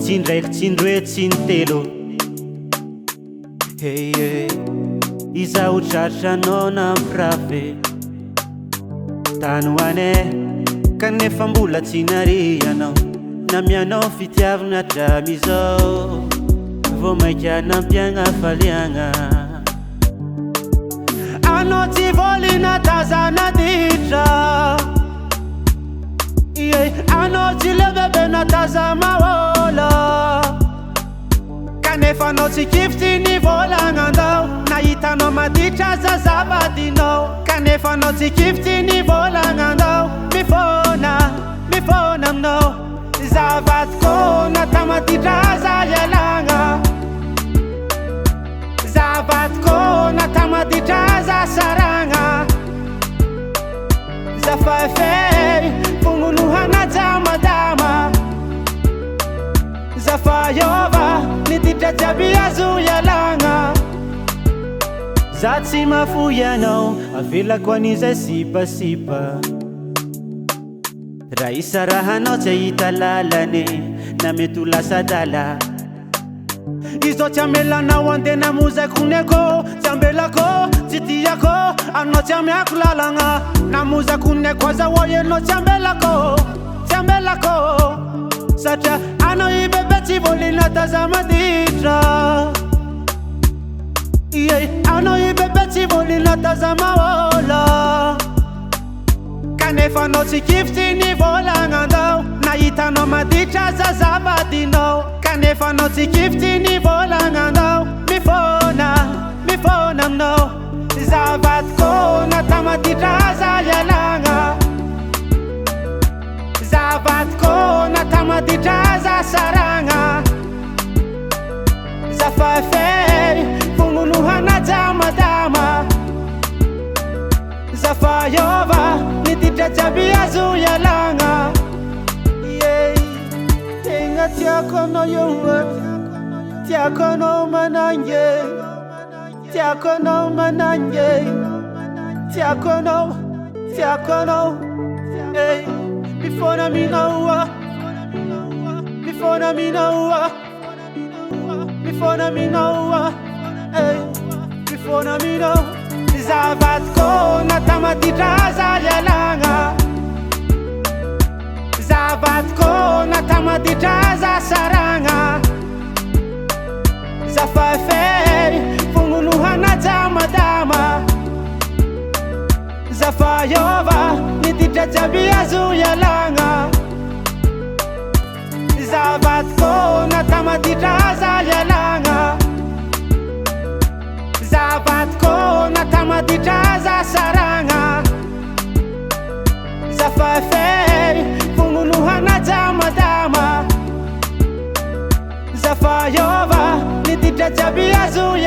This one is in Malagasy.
tsindraiky tsindroe tsintelo izaho tratra anao nampirafy tany hoane kanefa mbola tsy nare anao namianao fitiavana hatramizao vao maika nampiagna faliagna anao tsy volina tazana ditra anao tsy levebe nataza mahola kanefa anao tsy kifitsy ny volagnandao nahitanao maditra zazavadinao kanefa anao tsy kifitsy ny volagnandao mifona aminao zavatiko natamaditra za ialagna zavatiko natamaditra za saragna zafafey fognolohana jamadama zafayova niditra jiaby azo ialagna za tsy mafoy anao avelako an'izay sipasipa raha isarahanao tsy ahita lalane na mety ho lasa dala izao tsy amelanao andeha namozakoniako tsy ambelako tsy tiako anao tsy amiako lalagna namozakoniako azahoa ianao tsy ambelako satria anao ibebe tsy volina taza maditra anao ibebe tsy volina taza mahola kanefa anao tsy kifitsy ny volagnandao nahitanao maditra zazavadinao kanefa anao tsy kifitsy ny volagnandao mifona aminao zavatiko natamaditra za ialagna zavatiko natamaditra za saragna zafafey fognolohana jamadama zafayova niditra jiaby azo ialagna tegna tiako anao io tiako anao manange tiako anao manange tiako anao mifona aminao zavatiko natamaditra za ialagna zavatiko natamaditra za saragna zafafey fognolohana jamadama zafayova niditra jiaby azo ialagna zavatiko natamaditra za ialagna zavatiko natamaditra za saragna zafafey fognolohana jamadama zafayova niditra jiaby azo